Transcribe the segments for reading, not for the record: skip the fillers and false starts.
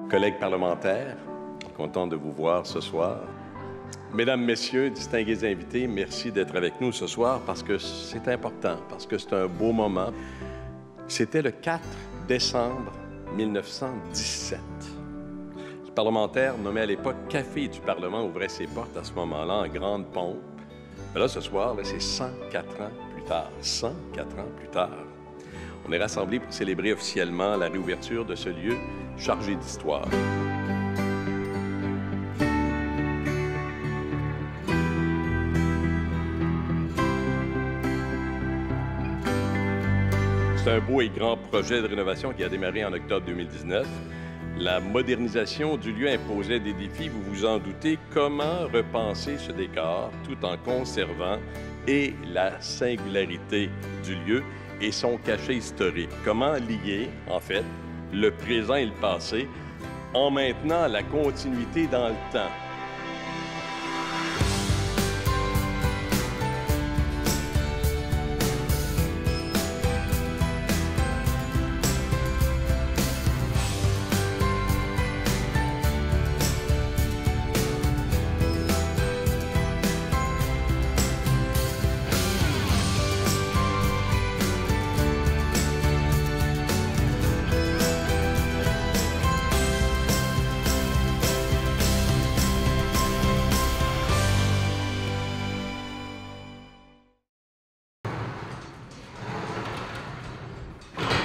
Collègues parlementaires, content de vous voir ce soir. Mesdames, Messieurs, distingués invités, merci d'être avec nous ce soir parce que c'est important, parce que c'est un beau moment. C'était le 4 décembre 1917. Le parlementaire, nommé à l'époque Café du Parlement, ouvrait ses portes à ce moment-là en grande pompe. Mais là, ce soir, c'est 104 ans plus tard. 104 ans plus tard. On est rassemblés pour célébrer officiellement la réouverture de ce lieu chargé d'histoire. C'est un beau et grand projet de rénovation qui a démarré en octobre 2019. La modernisation du lieu imposait des défis, vous vous en doutez. Comment repenser ce décor tout en conservant et la singularité du lieu et son cachet historique? Comment lier, en fait, le présent et le passé en maintenant la continuité dans le temps?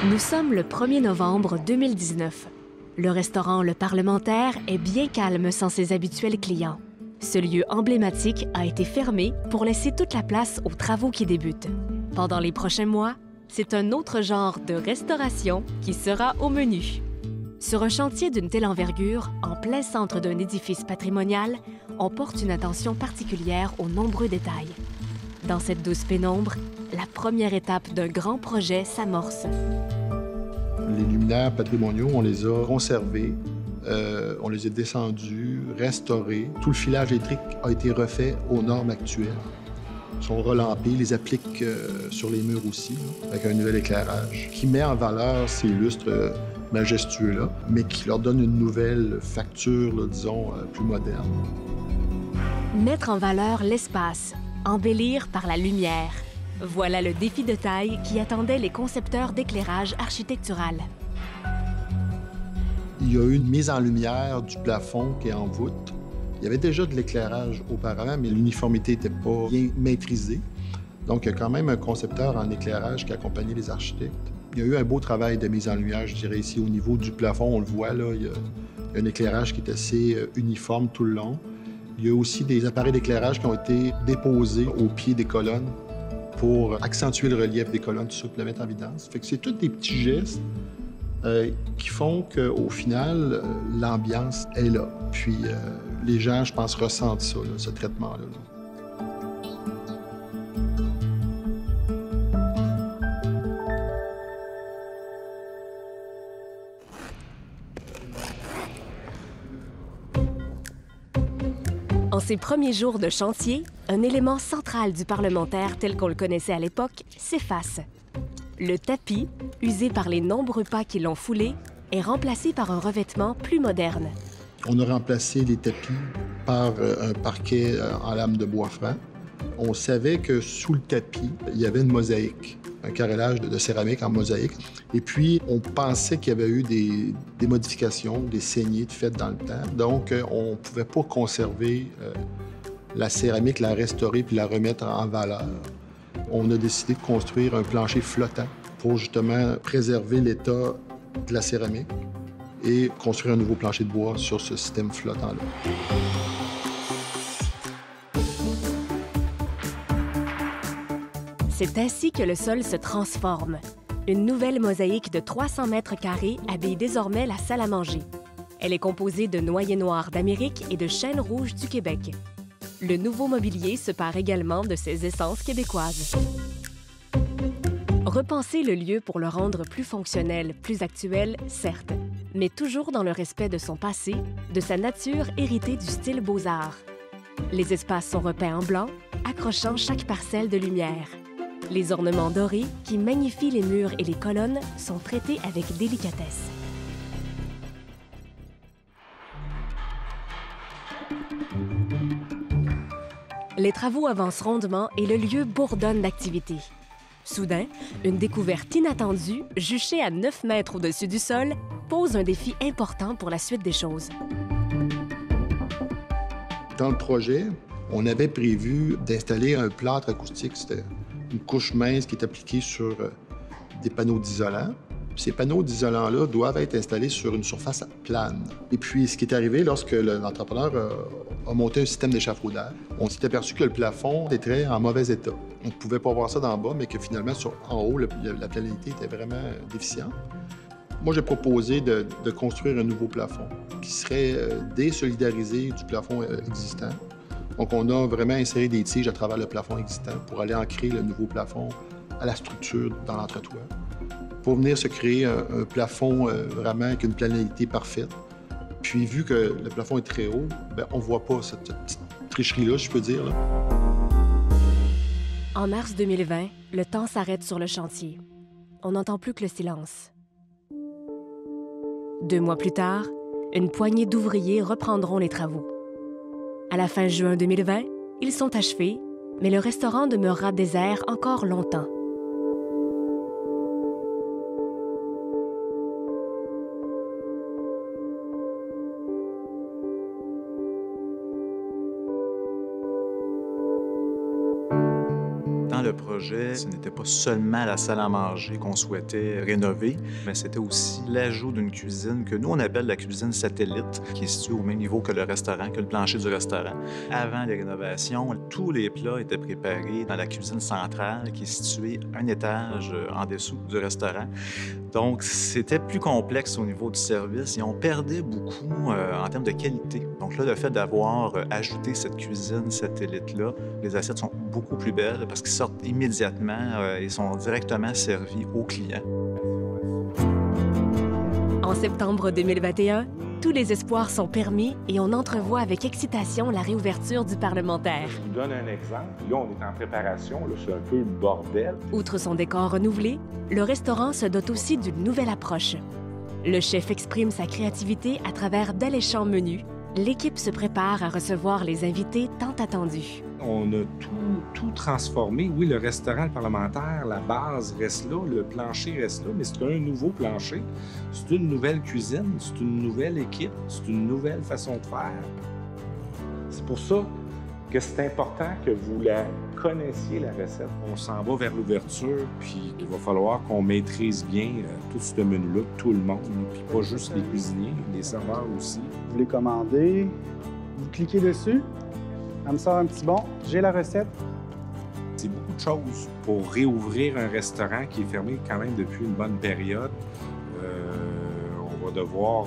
Nous sommes le 1er novembre 2019. Le restaurant Le Parlementaire est bien calme sans ses habituels clients. Ce lieu emblématique a été fermé pour laisser toute la place aux travaux qui débutent. Pendant les prochains mois, c'est un autre genre de restauration qui sera au menu. Sur un chantier d'une telle envergure, en plein centre d'un édifice patrimonial, on porte une attention particulière aux nombreux détails. Dans cette douce pénombre, la première étape d'un grand projet s'amorce. Les luminaires patrimoniaux, on les a conservés, on les a descendus, restaurés. Tout le filage électrique a été refait aux normes actuelles. Ils sont relampés, ils les appliquent sur les murs aussi, là, avec un nouvel éclairage qui met en valeur ces lustres majestueux-là, mais qui leur donne une nouvelle facture, là, disons, plus moderne. Mettre en valeur l'espace, embellir par la lumière. Voilà le défi de taille qui attendait les concepteurs d'éclairage architectural. Il y a eu une mise en lumière du plafond qui est en voûte. Il y avait déjà de l'éclairage auparavant, mais l'uniformité n'était pas bien maîtrisée. Donc, il y a quand même un concepteur en éclairage qui a accompagné les architectes. Il y a eu un beau travail de mise en lumière, je dirais, ici au niveau du plafond. On le voit, là, il y a un éclairage qui est assez uniforme tout le long. Il y a aussi des appareils d'éclairage qui ont été déposés au pied des colonnes pour accentuer le relief des colonnes, tout ça, pour le mettre en évidence. Fait que c'est tous des petits gestes qui font qu'au final, l'ambiance est là. Puis les gens, je pense, ressentent ça, là, ce traitement-là. En ces premiers jours de chantier, un élément central du parlementaire tel qu'on le connaissait à l'époque s'efface. Le tapis, usé par les nombreux pas qui l'ont foulé, est remplacé par un revêtement plus moderne. On a remplacé les tapis par un parquet en lame de bois franc. On savait que sous le tapis, il y avait une mosaïque, un carrelage de céramique en mosaïque. Et puis, on pensait qu'il y avait eu des modifications, des saignées de faites dans le temps. Donc, on ne pouvait pas conserver la céramique, la restaurer puis la remettre en valeur. On a décidé de construire un plancher flottant pour justement préserver l'état de la céramique et construire un nouveau plancher de bois sur ce système flottant-là. C'est ainsi que le sol se transforme. Une nouvelle mosaïque de 300 mètres carrés habille désormais la salle à manger. Elle est composée de noyer noir d'Amérique et de chêne rouge du Québec. Le nouveau mobilier se pare également de ses essences québécoises. Repenser le lieu pour le rendre plus fonctionnel, plus actuel, certes, mais toujours dans le respect de son passé, de sa nature héritée du style Beaux-Arts. Les espaces sont repeints en blanc, accrochant chaque parcelle de lumière. Les ornements dorés, qui magnifient les murs et les colonnes, sont traités avec délicatesse. Les travaux avancent rondement et le lieu bourdonne d'activité. Soudain, une découverte inattendue, juchée à 9 mètres au-dessus du sol, pose un défi important pour la suite des choses. Dans le projet, on avait prévu d'installer un plâtre acoustique. C'était une couche mince qui est appliquée sur des panneaux d'isolant. Ces panneaux d'isolant-là doivent être installés sur une surface plane. Et puis, ce qui est arrivé lorsque l'entrepreneur a monté un système d'échafaudage, on s'est aperçu que le plafond était en mauvais état. On ne pouvait pas voir ça d'en bas, mais que finalement, en haut, la planalité était vraiment déficiente. Moi, j'ai proposé de construire un nouveau plafond qui serait désolidarisé du plafond existant. Donc, on a vraiment inséré des tiges à travers le plafond existant pour aller ancrer le nouveau plafond à la structure dans l'entretoit, pour venir se créer un plafond vraiment avec une planalité parfaite. Puis, vu que le plafond est très haut, bien, on ne voit pas cette petite tricherie-là, je peux dire. Là. En mars 2020, le temps s'arrête sur le chantier. On n'entend plus que le silence. 2 mois plus tard, une poignée d'ouvriers reprendront les travaux. À la fin juin 2020, ils sont achevés, mais le restaurant demeurera désert encore longtemps. Dans le projet, ce n'était pas seulement la salle à manger qu'on souhaitait rénover, mais c'était aussi l'ajout d'une cuisine que nous, on appelle la cuisine satellite, qui est située au même niveau que le restaurant, que le plancher du restaurant. Avant les rénovations, tous les plats étaient préparés dans la cuisine centrale, qui est située un étage en dessous du restaurant. Donc, c'était plus complexe au niveau du service et on perdait beaucoup en termes de qualité. Donc là, le fait d'avoir ajouté cette cuisine satellite-là, les assiettes sont beaucoup plus belles parce qu'ils sortent immédiatement et sont directement servis aux clients. En septembre 2021, tous les espoirs sont permis et on entrevoit avec excitation la réouverture du parlementaire. Je vous donne un exemple. Là, on est en préparation. Là, c'est un peu le bordel. Outre son décor renouvelé, le restaurant se dote aussi d'une nouvelle approche. Le chef exprime sa créativité à travers d'alléchants menus. L'équipe se prépare à recevoir les invités tant attendus. On a tout transformé. Oui, le restaurant, le parlementaire, la base reste là, le plancher reste là, mais c'est un nouveau plancher. C'est une nouvelle cuisine, c'est une nouvelle équipe, c'est une nouvelle façon de faire. C'est pour ça que c'est important que vous la connaissiez, la recette. On s'en va vers l'ouverture, puis il va falloir qu'on maîtrise bien tout ce menu-là, tout le monde, puis pas juste les cuisiniers, les serveurs aussi. Vous les commandez, vous cliquez dessus, elle me sort un petit bon, j'ai la recette. C'est beaucoup de choses pour réouvrir un restaurant qui est fermé quand même depuis une bonne période. On va devoir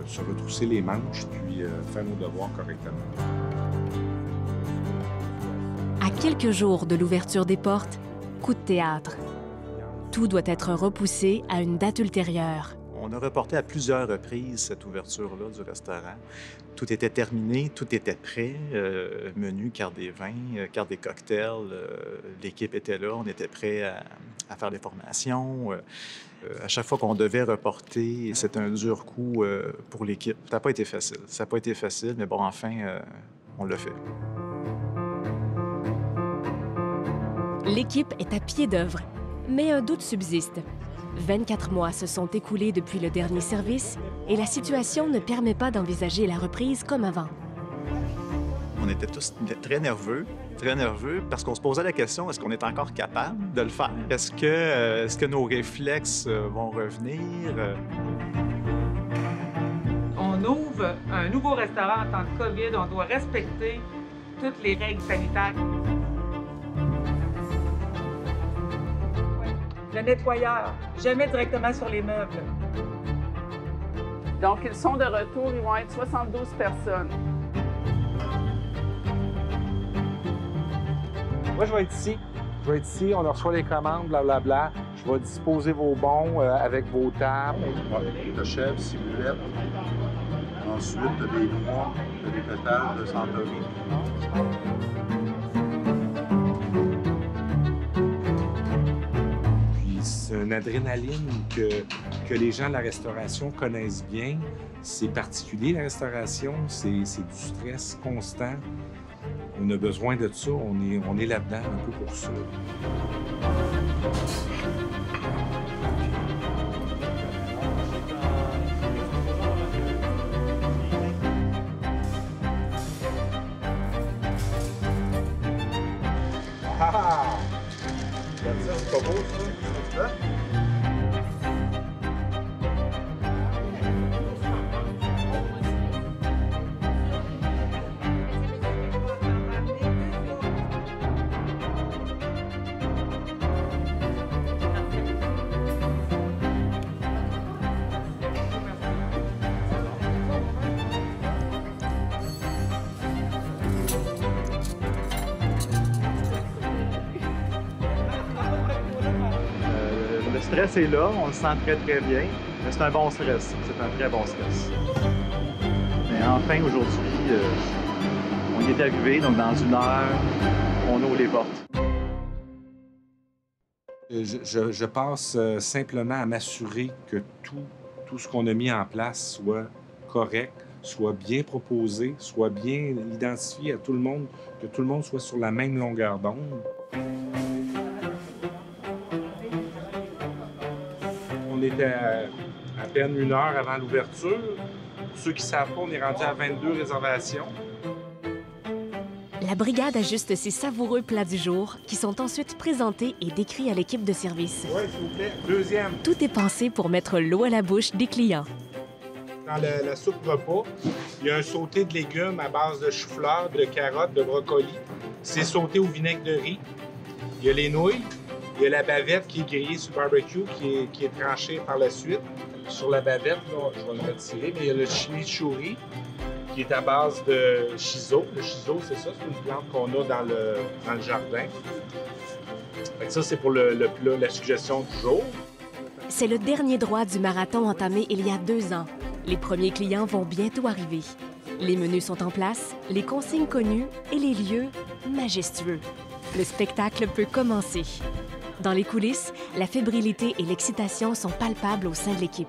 se retrousser les manches puis faire nos devoirs correctement. À quelques jours de l'ouverture des portes, coup de théâtre. Tout doit être repoussé à une date ultérieure. On a reporté à plusieurs reprises cette ouverture-là du restaurant. Tout était terminé, tout était prêt. Menu, carte des vins, carte des cocktails. L'équipe était là, on était prêt à faire des formations. À chaque fois qu'on devait reporter, c'était un dur coup pour l'équipe. Ça n'a pas été facile. Ça n'a pas été facile, mais bon, enfin, on l'a fait. L'équipe est à pied d'œuvre, mais un doute subsiste. 24 mois se sont écoulés depuis le dernier service et la situation ne permet pas d'envisager la reprise comme avant. On était tous très nerveux parce qu'on se posait la question, est-ce qu'on est encore capable de le faire? Est-ce que nos réflexes vont revenir? On ouvre un nouveau restaurant en temps de COVID, on doit respecter toutes les règles sanitaires. Le nettoyeur, jamais directement sur les meubles. Donc, ils sont de retour, ils vont être 72 personnes. Moi, je vais être ici. On reçoit les commandes, blablabla. Je vais disposer vos bons avec vos tables. De chèvre, ciboulette. Ensuite, des noix, des pétales de Santorini. C'est une adrénaline que les gens de la restauration connaissent bien. C'est particulier, la restauration. C'est du stress constant. On a besoin de ça, on est là-dedans un peu pour ça. Ah! C'est pas beau, ça? Le stress est là, on le sent très très bien, mais c'est un bon stress, c'est un très bon stress. Mais enfin, aujourd'hui, on y est arrivé, donc dans 1 heure, on ouvre les portes. Je passe simplement à m'assurer que tout ce qu'on a mis en place soit correct, soit bien proposé, soit bien identifié à tout le monde, que tout le monde soit sur la même longueur d'onde. On était à peine 1 heure avant l'ouverture. Pour ceux qui ne savent pas, on est rendu à 22 réservations. La brigade ajuste ses savoureux plats du jour qui sont ensuite présentés et décrits à l'équipe de service. Oui, s'il vous plaît. Deuxième. Tout est pensé pour mettre l'eau à la bouche des clients. Dans la soupe repas, il y a un sauté de légumes à base de chou-fleur, de carottes, de brocoli. C'est sauté au vinaigre de riz. Il y a les nouilles. Il y a la bavette qui est grillée sur le barbecue, qui est tranchée par la suite. Sur la bavette, là, je vais le retirer, mais il y a le chimichurri qui est à base de shiso. Le shiso, c'est ça, c'est une plante qu'on a dans le jardin. Fait que ça, c'est pour le plat, la suggestion du jour. C'est le dernier droit du marathon entamé il y a 2 ans. Les premiers clients vont bientôt arriver. Les menus sont en place, les consignes connues et les lieux majestueux. Le spectacle peut commencer. Dans les coulisses, la fébrilité et l'excitation sont palpables au sein de l'équipe.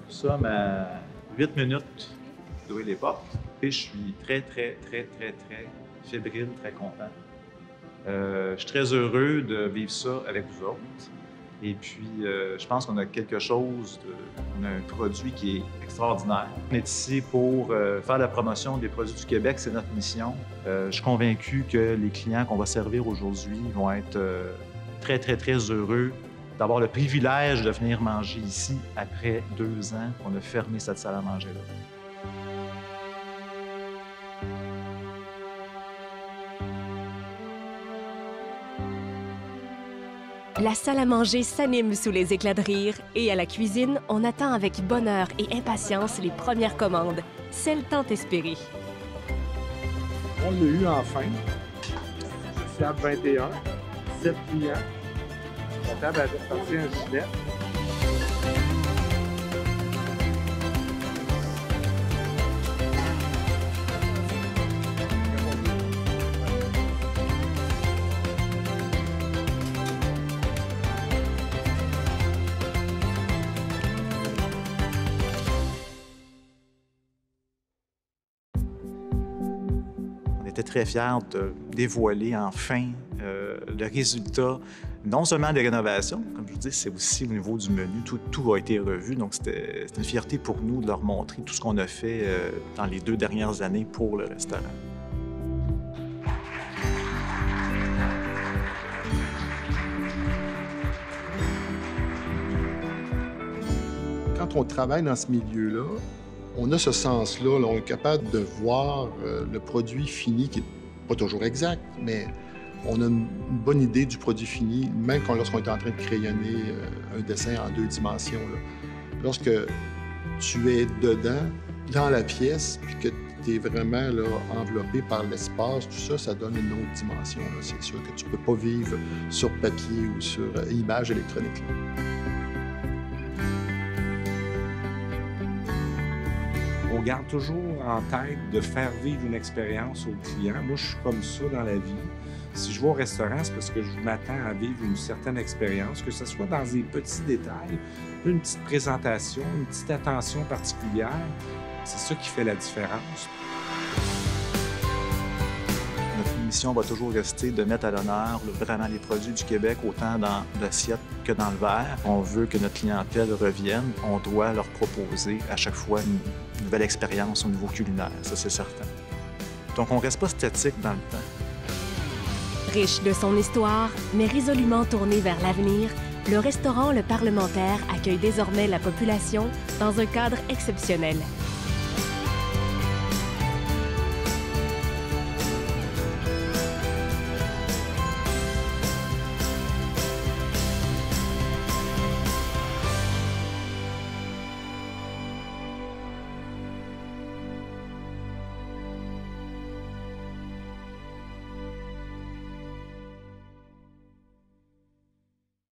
Nous sommes à 8 minutes d'ouvrir les portes et je suis très fébrile, très content. Je suis très heureux de vivre ça avec vous autres. Et puis, je pense qu'on a quelque chose, on a un produit qui est extraordinaire. On est ici pour faire la promotion des produits du Québec, c'est notre mission. Je suis convaincu que les clients qu'on va servir aujourd'hui vont être très heureux d'avoir le privilège de venir manger ici après 2 ans qu'on a fermé cette salle à manger-là. La salle à manger s'anime sous les éclats de rire et à la cuisine, on attend avec bonheur et impatience les premières commandes, celles tant espérées. On l'a eu enfin. Table 21, 7 clients. La table avait parti un gilet. On était très fiers de dévoiler enfin le résultat, non seulement des rénovations, comme je vous dis, c'est aussi au niveau du menu, tout a été revu. Donc, c'était une fierté pour nous de leur montrer tout ce qu'on a fait dans les 2 dernières années pour le restaurant. Quand on travaille dans ce milieu-là, on a ce sens-là, là, on est capable de voir le produit fini qui n'est pas toujours exact, mais on a une bonne idée du produit fini, même lorsqu'on est en train de crayonner un dessin en 2 dimensions. Là. Lorsque tu es dedans, dans la pièce, puis que tu es vraiment là, enveloppé par l'espace, tout ça, ça donne une autre dimension. C'est sûr que tu ne peux pas vivre sur papier ou sur image électronique. Là. On garde toujours en tête de faire vivre une expérience aux clients. Moi, je suis comme ça dans la vie. Si je vais au restaurant, c'est parce que je m'attends à vivre une certaine expérience, que ce soit dans des petits détails, une petite présentation, une petite attention particulière. C'est ça qui fait la différence. mission va toujours rester de mettre à l'honneur vraiment les produits du Québec, autant dans l'assiette que dans le verre. On veut que notre clientèle revienne. On doit leur proposer à chaque fois une nouvelle expérience au niveau culinaire, ça c'est certain. Donc on ne reste pas statique dans le temps. Riche de son histoire, mais résolument tourné vers l'avenir, le restaurant Le Parlementaire accueille désormais la population dans un cadre exceptionnel.